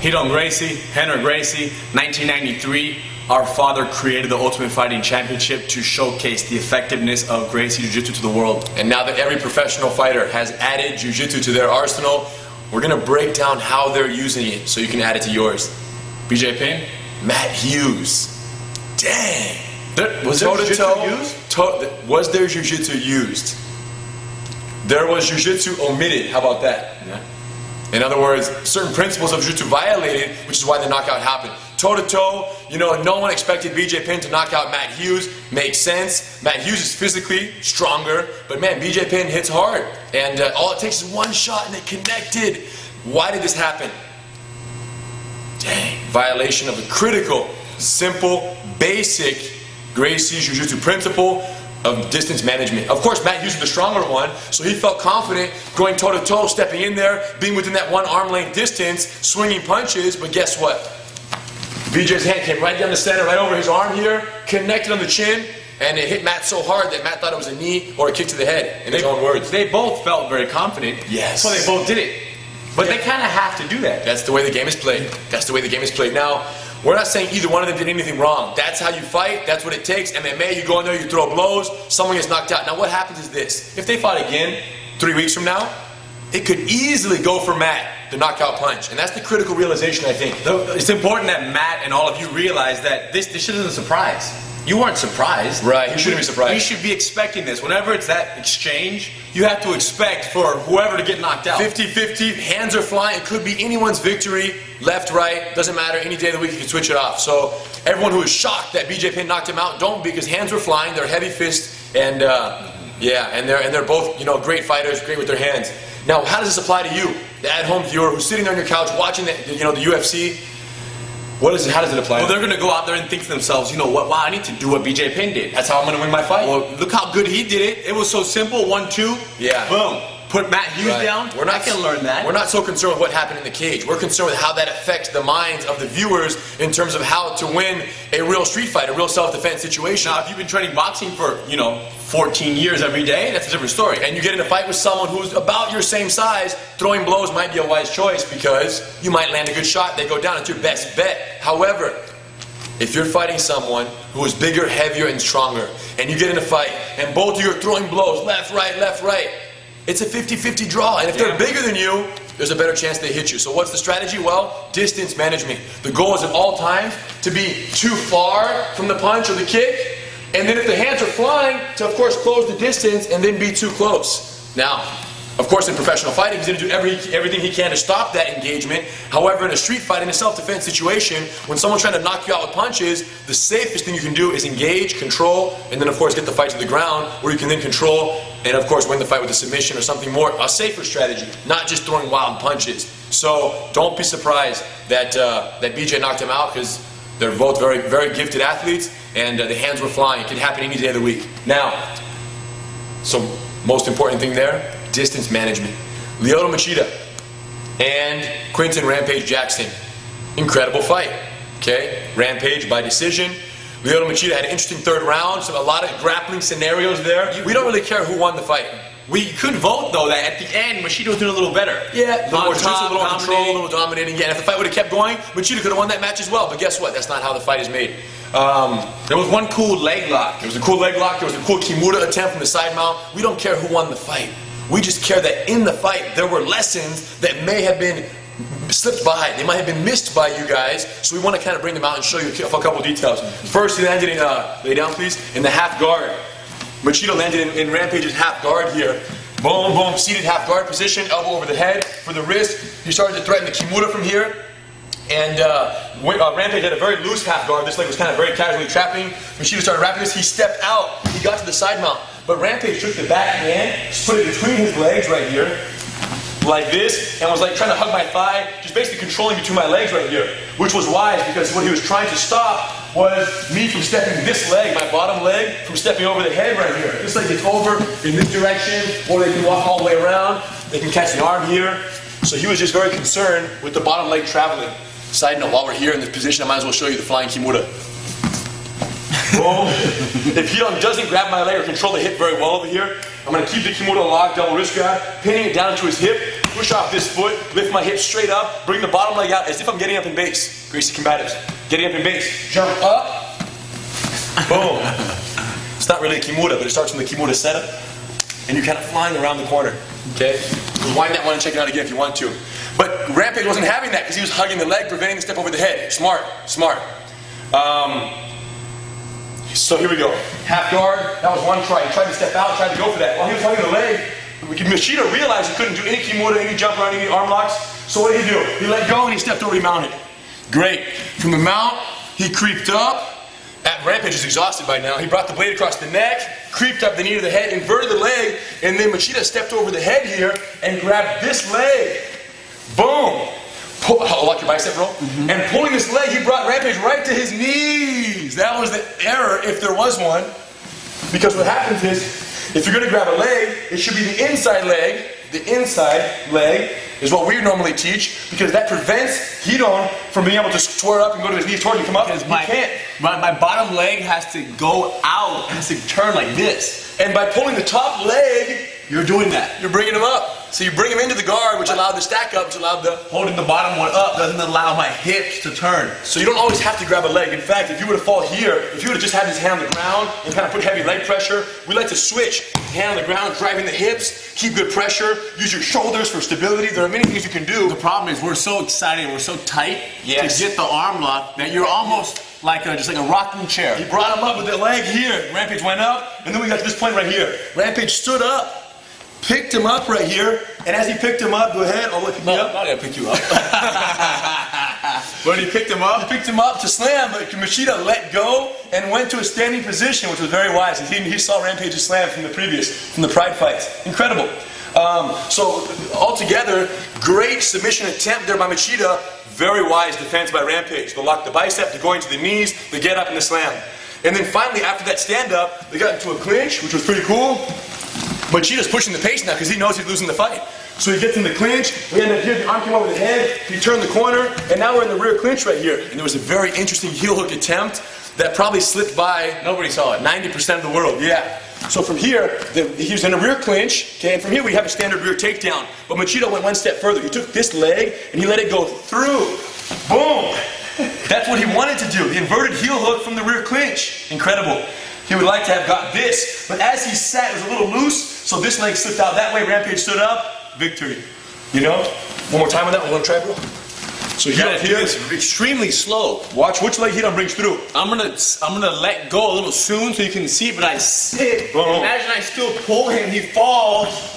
Hidon Gracie, Henry Gracie, 1993. Our father created the Ultimate Fighting Championship to showcase the effectiveness of Gracie Jiu-Jitsu to the world. And now that every professional fighter has added Jiu-Jitsu to their arsenal, we're going to break down how they're using it so you can add it to yours. BJ Penn? Matt Hughes. Dang. Was there Jiu-Jitsu used? Was there Jiu-Jitsu used? There was Jiu-Jitsu omitted. How about that? Yeah. In other words, certain principles of Jiu-Jitsu violated, which is why the knockout happened. Toe-to-toe, you know, no one expected BJ Penn to knock out Matt Hughes. Makes sense. Matt Hughes is physically stronger, but man, BJ Penn hits hard. And all it takes is one shot and it connected. Why did this happen? Dang. Violation of a critical, simple, basic Gracie Jiu-Jitsu principle of distance management. Of course, Matt Hughes was the stronger one, so he felt confident going toe-to-toe, stepping in there, being within that one arm length distance, swinging punches, but guess what? BJ's hand came right down the center, right over his arm here, connected on the chin, and it hit Matt so hard that Matt thought it was a knee or a kick to the head, in his own words. They both felt very confident, yes. So they both did it. But they kind of have to do that. That's the way the game is played. That's the way the game is played. Now, we're not saying either one of them did anything wrong. That's how you fight. That's what it takes. MMA, you go in there, you throw blows, someone gets knocked out. Now, what happens is this. If they fought again 3 weeks from now, it could easily go for Matt, the knockout punch. And that's the critical realization, I think. It's important that Matt and all of you realize that this shit isn't a surprise. You weren't surprised. Right, you shouldn't be surprised. You should be expecting this. Whenever it's that exchange, you have to expect for whoever to get knocked out. 50-50, hands are flying. It could be anyone's victory, left, right, doesn't matter. Any day of the week you can switch it off. So everyone who is shocked that BJ Penn knocked him out, don't, because hands were flying. They're heavy fist, and yeah, and they're both, you know, great fighters, great with their hands. Now, how does this apply to you, the at-home viewer who's sitting there on your couch watching the UFC? How does it apply? Well, they're going to go out there and think to themselves, you know what, wow, I need to do what BJ Penn did. That's how I'm going to win my fight. Well, look how good he did it. It was so simple, 1-2, yeah. Boom. Put Matt Hughes down. I can learn that. We're not so concerned with what happened in the cage. We're concerned with how that affects the minds of the viewers in terms of how to win a real street fight, a real self-defense situation. Now, if you've been training boxing for, 14 years every day, that's a different story. And you get in a fight with someone who's about your same size, throwing blows might be a wise choice because you might land a good shot, they go down, it's your best bet. However, if you're fighting someone who is bigger, heavier, and stronger, and you get in a fight, and both of you are throwing blows, left, right, it's a 50-50 draw. And if they're bigger than you, there's a better chance they hit you. So what's the strategy? Well, distance management. The goal is at all times to be too far from the punch or the kick, and then if the hands are flying, to of course close the distance and then be too close. Now, of course in professional fighting, he's going to do everything he can to stop that engagement. However, in a street fight, in a self-defense situation, when someone's trying to knock you out with punches, the safest thing you can do is engage, control, and then of course get the fight to the ground, where you can then control and of course win the fight with a submission or something more, a safer strategy, not just throwing wild punches. So don't be surprised that BJ knocked him out, because they're both very, very gifted athletes, and the hands were flying. It can happen any day of the week. Now, so most important thing there, distance management. Lyoto Machida and Quinton Rampage Jackson. Incredible fight. Okay? Rampage by decision. Lyoto Machida had an interesting third round, so a lot of grappling scenarios there. We don't really care who won the fight. We could vote, though, that at the end, Machida was doing a little better. Yeah, a little more top, a little more control, a little dominating. Yeah, and if the fight would have kept going, Machida could have won that match as well. But guess what? That's not how the fight is made. There was one cool leg lock. There was a cool leg lock. There was a cool Kimura attempt from the side mount. We don't care who won the fight. We just care that in the fight, there were lessons that may have been slipped by. They might have been missed by you guys. So we want to kind of bring them out and show you a couple details. First, he landed in, lay down please, in the half guard. Machida landed in Rampage's half guard here. Boom, boom, seated half guard position, elbow over the head for the wrist. He started to threaten the Kimura from here. And Rampage had a very loose half guard. This leg was kind of very casually trapping. Machida started wrapping this. He stepped out. He got to the side mount. But Rampage took the back hand, put it between his legs right here, like this, and was like trying to hug my thigh, just basically controlling between my legs right here, which was wise, because what he was trying to stop was me from stepping this leg, my bottom leg, from stepping over the head right here. This leg gets over in this direction, or they can walk all the way around. They can catch the arm here. So he was just very concerned with the bottom leg traveling. Side note, while we're here in this position, I might as well show you the flying Kimura. Boom. If he doesn't grab my leg or control the hip very well over here, I'm going to keep the Kimura locked, double wrist grab, pinning it down into his hip, push off this foot, lift my hip straight up, bring the bottom leg out as if I'm getting up in base. Gracie combatives. Getting up in base. Jump up. Boom. It's not really a Kimura, but it starts from the Kimura setup. And you're kind of flying around the corner. Okay? Rewind that one and check it out again if you want to. But Rampage wasn't having that because he was hugging the leg, preventing the step over the head. Smart. Smart. So here we go. Half guard. That was one try. He tried to step out, tried to go for that. While he was hugging the leg, Machida realized he couldn't do any Kimura, any jump around, any arm locks. So what did he do? He let go and he stepped over, he mounted. Great. From the mount, he creeped up. Rampage is exhausted by now. He brought the blade across the neck, creeped up the knee to the head, inverted the leg, and then Machida stepped over the head here and grabbed this leg. Boom. Lock your bicep roll. And pulling this leg, he brought Rampage right to his knees. That was the error, if there was one. Because what happens is, if you're going to grab a leg, it should be the inside leg. The inside leg is what we normally teach, because that prevents Hidon from being able to square up and go to his knees toward you. Come up. He can't. My bottom leg has to go out, has to turn like this. And by pulling the top leg, you're doing that. You're bringing him up. So you bring him into the guard, which allowed the stack up, which allowed the... Holding the bottom one up doesn't allow my hips to turn. So you don't always have to grab a leg. In fact, if you were to fall here, if you would have just had his hand on the ground and kind of put heavy leg pressure, we like to switch. Hand on the ground, driving the hips, keep good pressure, use your shoulders for stability. There are many things you can do. The problem is we're so excited, we're so tight to get the arm lock that you're almost like just like a rocking chair. He brought him up with the leg here. Rampage went up, and then we got to this point right here. Rampage stood up. Picked him up right here, and as he picked him up, go ahead. Oh, look, pick me up. Not gonna pick you up. When he picked him up? He picked him up to slam, but Machida let go and went to a standing position, which was very wise. He saw Rampage's slam from the Pride fights. Incredible. So altogether, great submission attempt there by Machida. Very wise defense by Rampage. The lock the bicep, the going to the knees, the get up and the slam. And then finally, after that stand up, they got into a clinch, which was pretty cool. Machida's pushing the pace now because he knows he's losing the fight. So he gets in the clinch, we end up here, the arm came over the head, he turned the corner, and now we're in the rear clinch right here. And there was a very interesting heel hook attempt that probably slipped by, nobody saw it, 90% of the world, yeah. So from here, he was in a rear clinch, okay, and from here we have a standard rear takedown. But Machida went one step further. He took this leg and he let it go through. Boom! That's what he wanted to do, the inverted heel hook from the rear clinch. Incredible. He would like to have got this, but as he sat, it was a little loose, so this leg slipped out that way, Rampage stood up, victory. You know? One more time on that, we're going to try, bro. So here is extremely slow. Watch which leg Hidon brings through. I'm gonna let go a little soon so you can see, but I sit. Imagine I still pull him, he falls.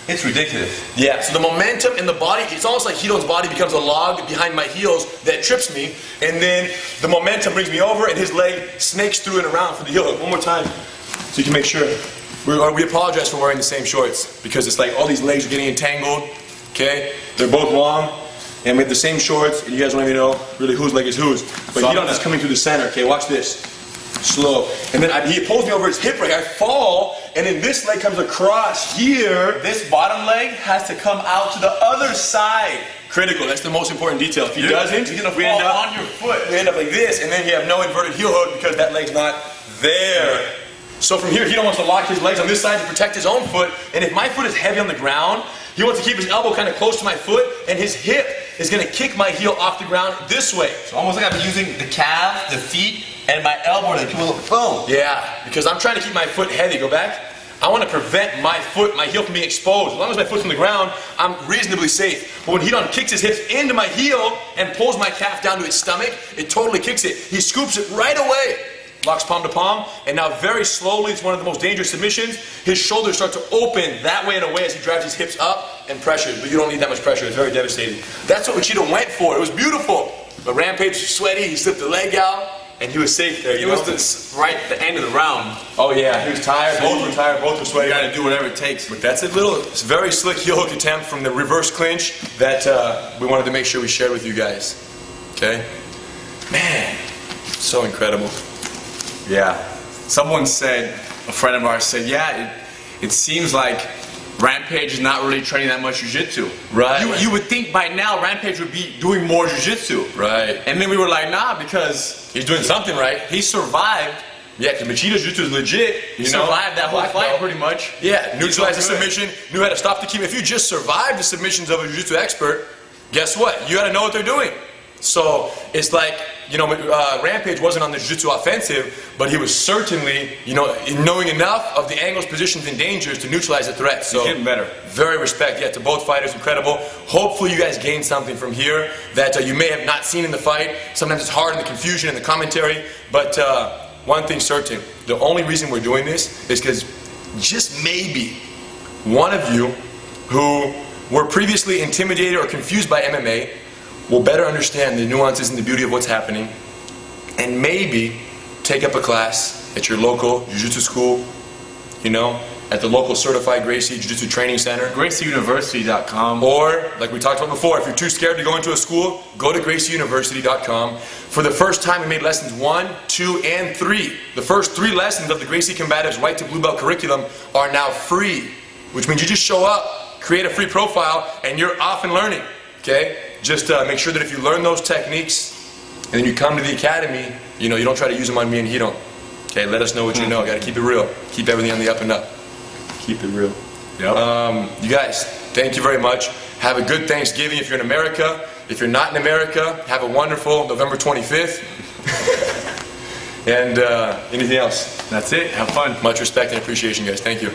It's ridiculous. Yeah, so the momentum in the body, it's almost like Hidon's body becomes a log behind my heels that trips me, and then the momentum brings me over, and his leg snakes through and around for the heel hook. One more time, so you can make sure. We apologize for wearing the same shorts, because it's like all these legs are getting entangled, okay? They're both long, and we have the same shorts, and you guys don't even know really whose leg is whose. But Hidon is coming through the center, okay? Watch this. Slow. And then he pulls me over his hip right here. I fall, and then this leg comes across here. This bottom leg has to come out to the other side. Critical. That's the most important detail. If he doesn't, he's gonna fall on your foot. We end up like this, and then you have no inverted heel hook because that leg's not there. So from here, Hidon wants to lock his legs on this side to protect his own foot. And if my foot is heavy on the ground, he wants to keep his elbow kind of close to my foot, and his hip is going to kick my heel off the ground this way. So almost like I'm using the calf, the feet, and my elbow to pull the boom. Yeah, because I'm trying to keep my foot heavy. Go back. I want to prevent my heel from being exposed. As long as my foot's on the ground, I'm reasonably safe. But when Hidon kicks his hips into my heel and pulls my calf down to its stomach, it totally kicks it. He scoops it right away. Locks palm to palm, and now very slowly, it's one of the most dangerous submissions, his shoulders start to open that way and away as he drives his hips up and pressures. But you don't need that much pressure, it's very devastating. That's what Machida went for, it was beautiful. But Rampage was sweaty, he slipped the leg out, and he was safe there. It was right at the end of the round. Oh yeah, he was tired, both were tired, both were sweaty. You gotta do whatever it takes. But that's it's a very slick heel hook attempt from the reverse clinch that we wanted to make sure we shared with you guys. Okay? Man, so incredible. Yeah. Someone said, a friend of ours said, yeah, it seems like Rampage is not really training that much jiu-jitsu. Right. You would think by now Rampage would be doing more jiu-jitsu. Right. And then we were like, nah, because he's doing something right. He survived Yeah, because Machida's jiu-jitsu is legit. He survived that whole Black fight belt. pretty much. Yeah, neutralized the so good. submission, knew how to stop the kick. If you just survive the submissions of a jiu-jitsu expert, guess what? You got to know what they're doing. So it's like, you know, Rampage wasn't on the jiu-jitsu offensive, but he was certainly, you know, knowing enough of the angles, positions, and dangers to neutralize the threat. So he's getting better. Very respect, yeah, to both fighters, incredible. Hopefully you guys gained something from here that you may have not seen in the fight. Sometimes it's hard in the confusion and the commentary, but one thing's certain. The only reason we're doing this is because just maybe one of you who were previously intimidated or confused by MMA will better understand the nuances and the beauty of what's happening, and maybe take up a class at your local jiu-jitsu school, you know, at the local certified Gracie Jiu-Jitsu Training Center. GracieUniversity.com. Or, like we talked about before, if you're too scared to go into a school, go to GracieUniversity.com. For the first time, we made lessons 1, 2, and 3. The first 3 lessons of the Gracie Combatives White to Blue Belt curriculum are now free, which means you just show up, create a free profile, and you're off and learning, okay? Just make sure that if you learn those techniques and then you come to the academy, you know, you don't try to use them on me and he don't. Okay, let us know what you know. Got to keep it real. Keep everything on the up and up. Keep it real. Yep. You guys, thank you very much. Have a good Thanksgiving if you're in America. If you're not in America, have a wonderful November 25th. And anything else? That's it. Have fun. Much respect and appreciation, guys. Thank you.